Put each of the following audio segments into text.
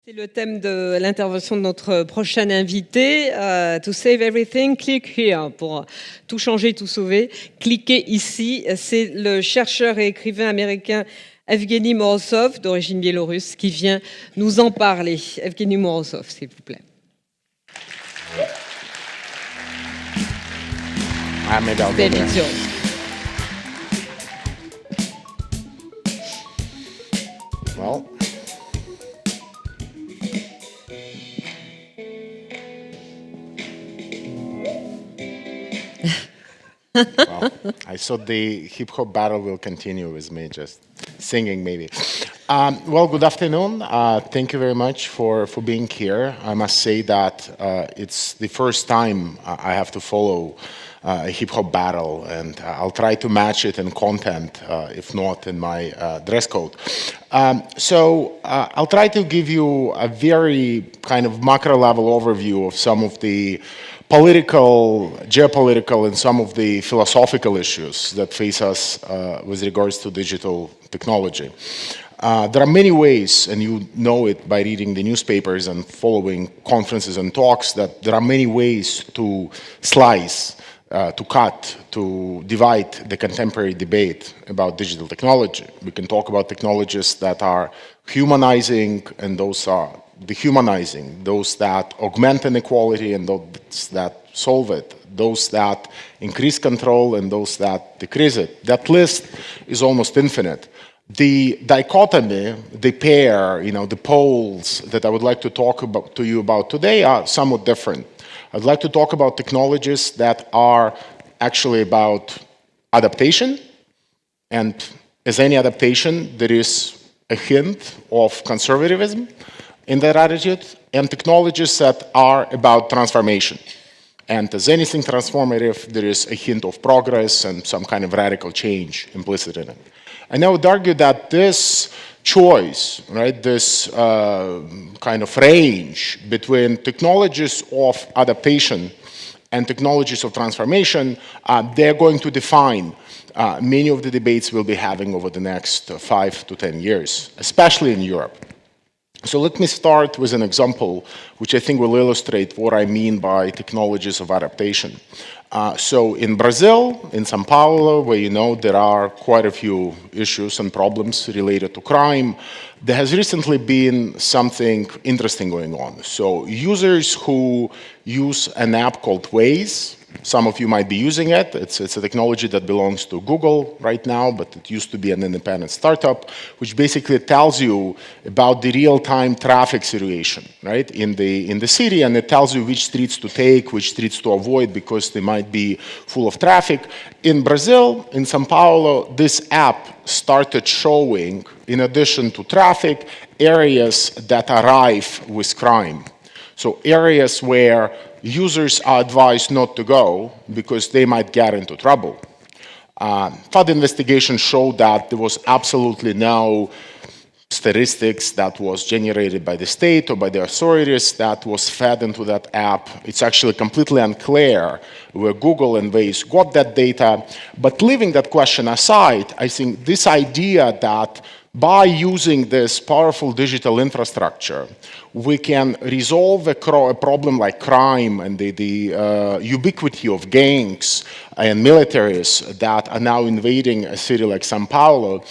C'est le thème de l'intervention de notre prochain invité. To save everything, click here. Pour tout changer, tout sauver, cliquez ici. C'est le chercheur et écrivain américain Evgeny Morozov, d'origine biélorusse, qui vient nous en parler. Evgeny Morozov, s'il vous plaît. Stage is yours. Well, I thought the hip-hop battle will continue with me just singing, maybe. Well, good afternoon. Thank you very much for being here. I must say that it's the first time I have to follow a hip-hop battle, and I'll try to match it in content, if not in my dress code. So I'll try to give you a very kind of macro-level overview of some of the political, geopolitical, and some of the philosophical issues that face us with regards to digital technology. There are many ways, and you know it by reading the newspapers and following conferences and talks, that there are many ways to slice, to cut, to divide the contemporary debate about digital technology. We can talk about technologies that are humanizing, and those are dehumanizing, those that augment inequality and those that solve it, those that increase control and those that decrease it. That list is almost infinite. The dichotomy, the pair, the poles that I would like to talk about to you about today are somewhat different. I'd like to talk about technologies that are actually about adaptation, and as any adaptation, there is a hint of conservatism in that attitude, and technologies that are about transformation. And as anything transformative, there is a hint of progress and some kind of radical change implicit in it. And I would argue that this choice, right, this kind of range between technologies of adaptation and technologies of transformation, they're going to define many of the debates we'll be having over the next 5 to 10 years, especially in Europe. So let me start with an example which I think will illustrate what I mean by technologies of adaptation. So in Brazil, in São Paulo, where there are quite a few issues and problems related to crime, there has recently been something interesting going on. So users who use an app called Waze, some of you might be using it. It's a technology that belongs to Google right now, but it used to be an independent startup, which basically tells you about the real-time traffic situation, right, in the city, and it tells you which streets to take, which streets to avoid, because they might be full of traffic. In Brazil, in São Paulo, this app started showing, in addition to traffic, areas that are rife with crime. So areas where users are advised not to go because they might get into trouble. Further investigation showed that there was absolutely no statistics that was generated by the state or by the authorities that was fed into that app. It's actually completely unclear where Google and Waze got that data. But leaving that question aside, I think this idea that by using this powerful digital infrastructure, we can resolve a problem like crime and the ubiquity of gangs and militaries that are now invading a city like São Paulo.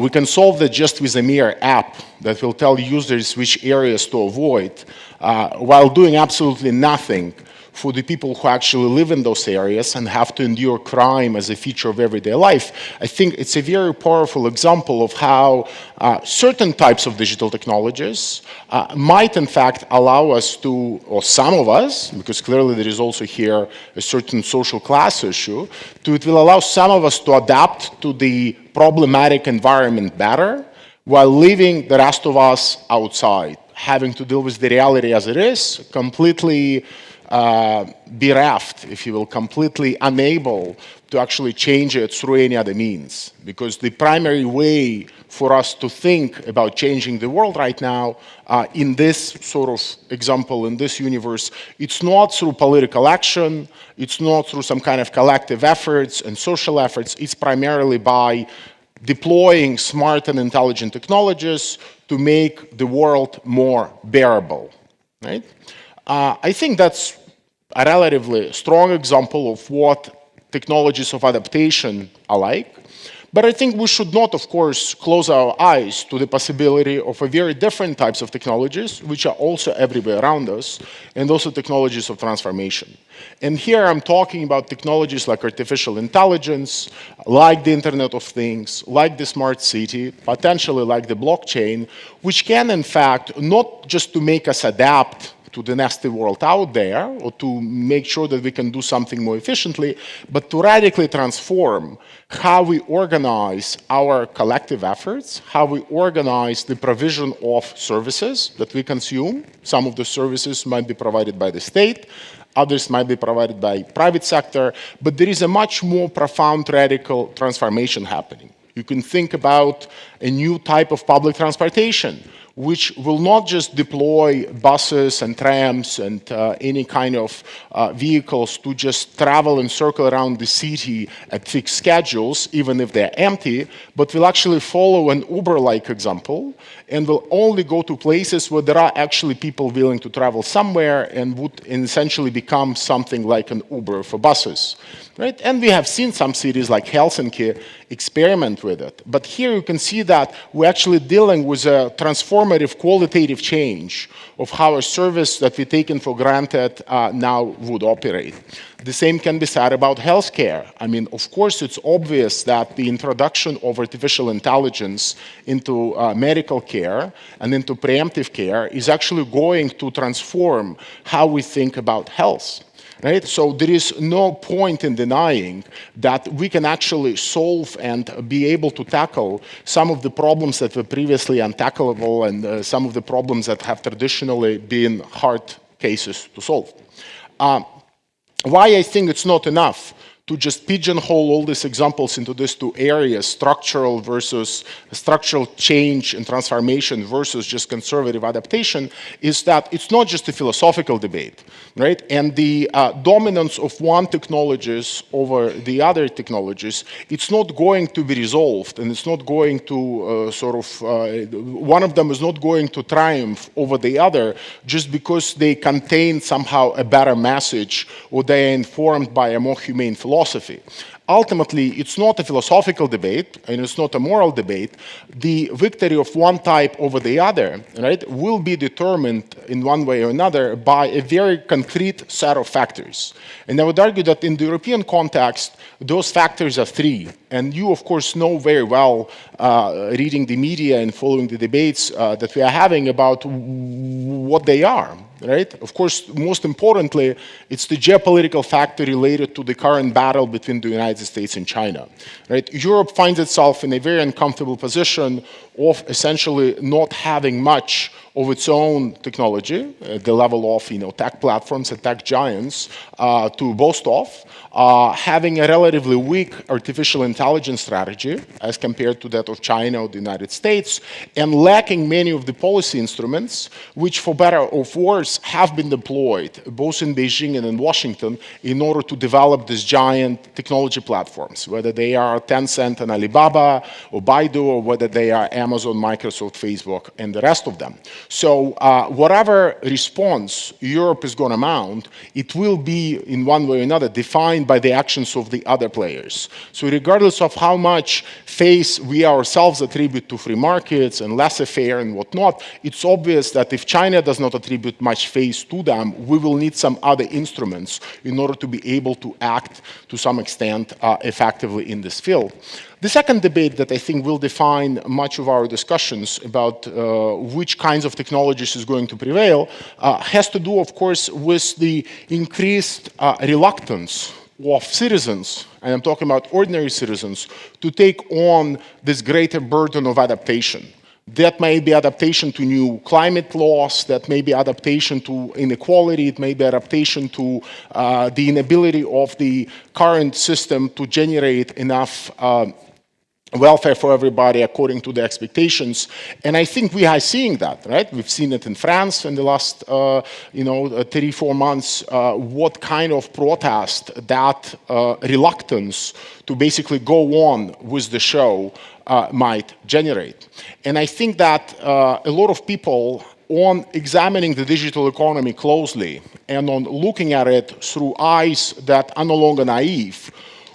We can solve that just with a mere app that will tell users which areas to avoid, while doing absolutely nothing for the people who actually live in those areas and have to endure crime as a feature of everyday life. I think it's a very powerful example of how certain types of digital technologies might in fact allow us to, or some of us, because clearly there is also here a certain social class issue, it will allow some of us to adapt to the problematic environment better, while leaving the rest of us outside, having to deal with the reality as it is, completely bereft, if you will, completely unable to actually change it through any other means. Because the primary way for us to think about changing the world right now, in this sort of example, in this universe, it's not through political action, it's not through some kind of collective efforts and social efforts, it's primarily by deploying smart and intelligent technologies to make the world more bearable, right? I think that's a relatively strong example of what technologies of adaptation are like. But I think we should not, of course, close our eyes to the possibility of a very different types of technologies, which are also everywhere around us, and also technologies of transformation. And here I'm talking about technologies like artificial intelligence, like the Internet of Things, like the smart city, potentially like the blockchain, which can, in fact, not just to make us adapt to the nasty world out there, or to make sure that we can do something more efficiently, but to radically transform how we organize our collective efforts, how we organize the provision of services that we consume. Some of the services might be provided by the state, others might be provided by private sector, but there is a much more profound radical transformation happening. You can think about a new type of public transportation, which will not just deploy buses and trams and any kind of vehicles to just travel and circle around the city at fixed schedules, even if they're empty, but will actually follow an Uber-like example and will only go to places where there are actually people willing to travel somewhere, and would essentially become something like an Uber for buses. Right? And we have seen some cities like Helsinki experiment with it. But here you can see that we're actually dealing with a transformative qualitative change of how a service that we taken for granted now would operate. The same can be said about healthcare. I mean, of course, it's obvious that the introduction of artificial intelligence into medical care and into preemptive care is actually going to transform how we think about health. Right? So there is no point in denying that we can actually solve and be able to tackle some of the problems that were previously untackleable, and some of the problems that have traditionally been hard cases to solve. Why I think it's not enough to just pigeonhole all these examples into these two areas, structural versus structural change and transformation versus just conservative adaptation, is that it's not just a philosophical debate, right? And the dominance of one technologies over the other technologies, it's not going to be resolved, and it's not going to one of them is not going to triumph over the other just because they contain somehow a better message, or they are informed by a more humane philosophy. Ultimately, it's not a philosophical debate, and it's not a moral debate. The victory of one type over the other, right, will be determined in one way or another by a very concrete set of factors. And I would argue that in the European context, those factors are three. And you, of course, know very well, reading the media and following the debates that we are having, about what they are. Right? Of course, most importantly, it's the geopolitical factor related to the current battle between the United States and China. Right? Europe finds itself in a very uncomfortable position of essentially not having much of its own technology, the level of tech platforms and tech giants to boast of, having a relatively weak artificial intelligence strategy as compared to that of China or the United States, and lacking many of the policy instruments which, for better or worse, have been deployed both in Beijing and in Washington in order to develop these giant technology platforms, whether they are Tencent and Alibaba or Baidu, or whether they are Amazon, Microsoft, Facebook, and the rest of them. So whatever response Europe is going to mount, it will be in one way or another defined by the actions of the other players. So regardless of how much face we ourselves attribute to free markets and laissez-faire and whatnot, it's obvious that if China does not attribute much face to them, we will need some other instruments in order to be able to act to some extent effectively in this field. The second debate that I think will define much of our discussions about which kinds of technologies is going to prevail has to do, of course, with the increased reluctance of citizens, and I'm talking about ordinary citizens, to take on this greater burden of adaptation. That may be adaptation to new climate laws, that may be adaptation to inequality, it may be adaptation to the inability of the current system to generate enough welfare for everybody according to the expectations. And I think we are seeing that, right? We've seen it in France in the last, 3-4 months, what kind of protest that reluctance to basically go on with the show might generate. And I think that a lot of people, on examining the digital economy closely and on looking at it through eyes that are no longer naive,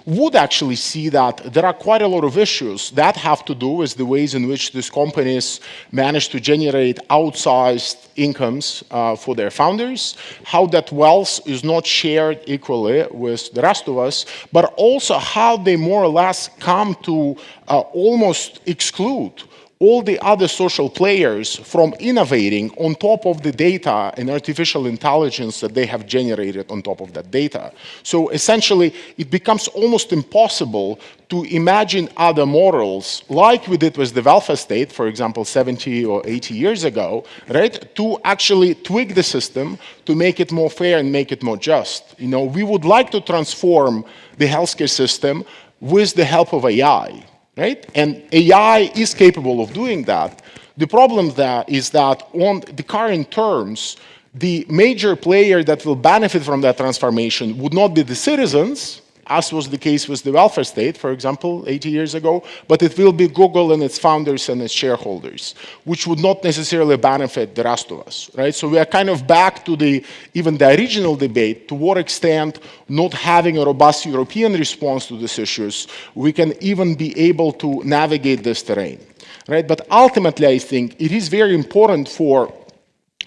would actually see that there are quite a lot of issues that have to do with the ways in which these companies manage to generate outsized incomes for their founders, how that wealth is not shared equally with the rest of us, but also how they more or less come to almost exclude all the other social players from innovating on top of the data and artificial intelligence that they have generated on top of that data. So essentially, it becomes almost impossible to imagine other models, like we did with the welfare state, for example, 70 or 80 years ago, right, to actually tweak the system to make it more fair and make it more just. We would like to transform the healthcare system with the help of AI. Right? And AI is capable of doing that. The problem there is that on the current terms, the major player that will benefit from that transformation would not be the citizens, as was the case with the welfare state, for example, 80 years ago, but it will be Google and its founders and its shareholders, which would not necessarily benefit the rest of us, right? So we are kind of back to even the original debate, to what extent not having a robust European response to these issues, we can even be able to navigate this terrain, right? But ultimately, I think it is very important for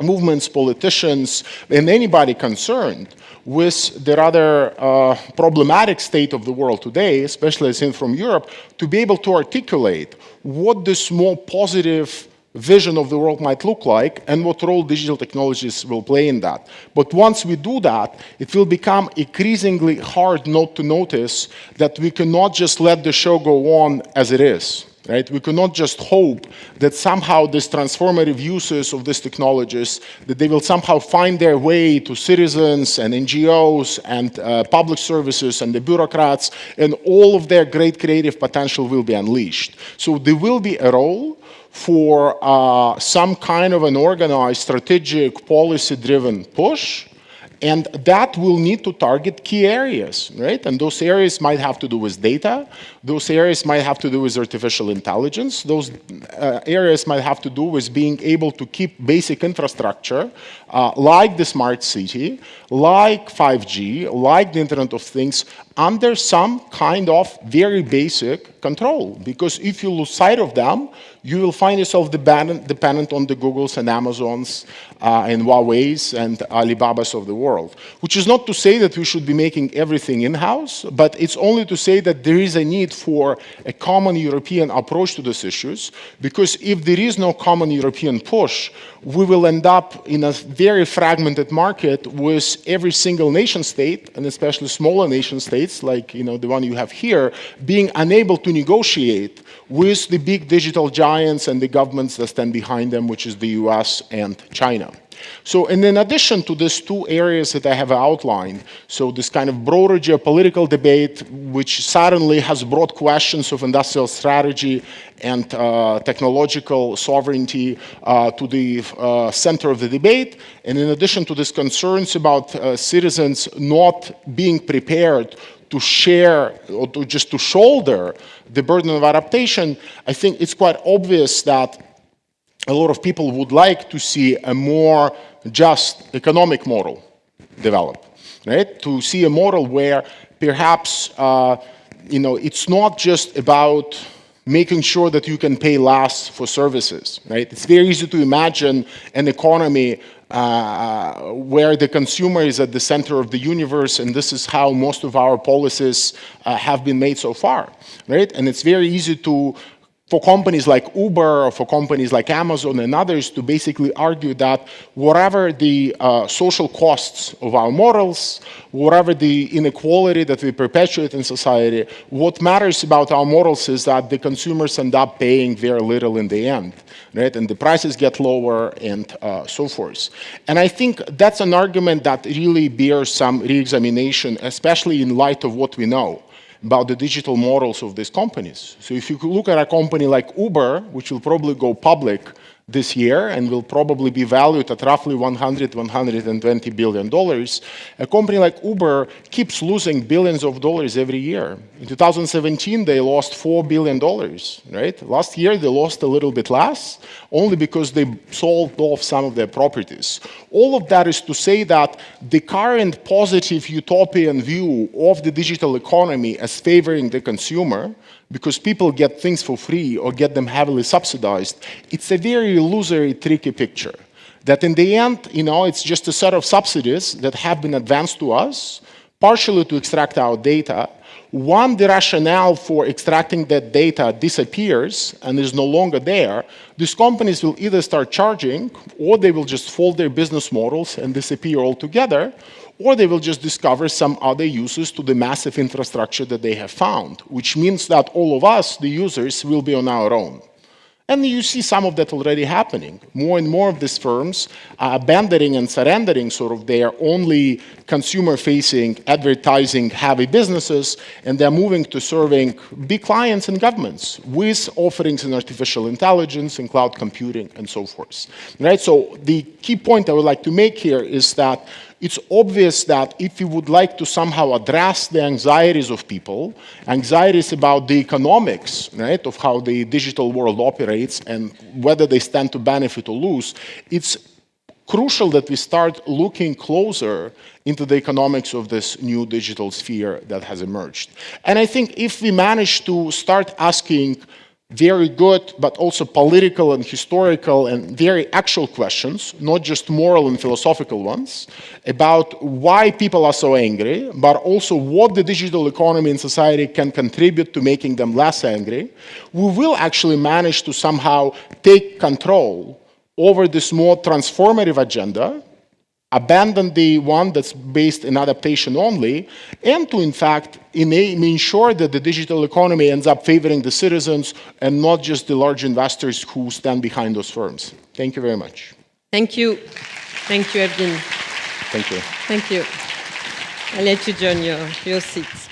movements, politicians, and anybody concerned with the rather problematic state of the world today, especially as seen from Europe, to be able to articulate what this more positive vision of the world might look like and what role digital technologies will play in that. But once we do that, it will become increasingly hard not to notice that we cannot just let the show go on as it is. Right? We cannot just hope that somehow these transformative uses of these technologies, that they will somehow find their way to citizens and NGOs and public services and the bureaucrats, and all of their great creative potential will be unleashed. So there will be a role for some kind of an organized, strategic, policy-driven push, and that will need to target key areas, right? And those areas might have to do with data. Those areas might have to do with artificial intelligence. Those areas might have to do with being able to keep basic infrastructure, like the smart city, like 5G, like the Internet of Things, under some kind of very basic control. Because if you lose sight of them, you will find yourself dependent on the Googles and Amazons and Huawei's and Alibabas of the world. Which is not to say that we should be making everything in-house, but it's only to say that there is a need for a common European approach to these issues, because if there is no common European push, we will end up in a very fragmented market with every single nation state, and especially smaller nation states like the one you have here, being unable to negotiate with the big digital giants and the governments that stand behind them, which is the US and China. So, and in addition to these two areas that I have outlined, so this kind of broader geopolitical debate, which suddenly has brought questions of industrial strategy and technological sovereignty to the center of the debate, and in addition to these concerns about citizens not being prepared to share or to just to shoulder the burden of adaptation, I think it's quite obvious that a lot of people would like to see a more just economic model develop, right? To see a model where perhaps, it's not just about making sure that you can pay less for services, right? It's very easy to imagine an economy where the consumer is at the center of the universe, and this is how most of our policies have been made so far, right? And it's very easy for companies like Uber or for companies like Amazon and others to basically argue that whatever the social costs of our models, whatever the inequality that we perpetuate in society, what matters about our models is that the consumers end up paying very little in the end, right? And the prices get lower and so forth. And I think that's an argument that really bears some re-examination, especially in light of what we know. about the digital models of these companies. So if you look at a company like Uber, which will probably go public this year and will probably be valued at roughly $120 billion. A company like Uber keeps losing billions of dollars every year. In 2017, they lost $4 billion, right? Last year, they lost a little bit less, only because they sold off some of their properties. All of that is to say that the current positive utopian view of the digital economy as favoring the consumer, because people get things for free or get them heavily subsidized, it's a very illusory, tricky picture. That in the end, it's just a set of subsidies that have been advanced to us, partially to extract our data. When the rationale for extracting that data disappears and is no longer there, these companies will either start charging, or they will just fold their business models and disappear altogether, or they will just discover some other uses to the massive infrastructure that they have found, which means that all of us, the users, will be on our own. And you see some of that already happening. More and more of these firms are abandoning and surrendering sort of their only consumer-facing, advertising-heavy businesses, and they're moving to serving big clients and governments with offerings in artificial intelligence and cloud computing and so forth. Right? So the key point I would like to make here is that it's obvious that if we would like to somehow address the anxieties of people, anxieties about the economics, right, of how the digital world operates and whether they stand to benefit or lose, it's crucial that we start looking closer into the economics of this new digital sphere that has emerged. And I think if we manage to start asking very good, but also political and historical and very actual questions, not just moral and philosophical ones, about why people are so angry, but also what the digital economy and society can contribute to making them less angry, we will actually manage to somehow take control over this more transformative agenda, abandon the one that's based in adaptation only, and to, in fact, ensure that the digital economy ends up favoring the citizens and not just the large investors who stand behind those firms. Thank you very much. Thank you. Thank you, Evgeny. Thank you. Thank you. I'll let you join your seats.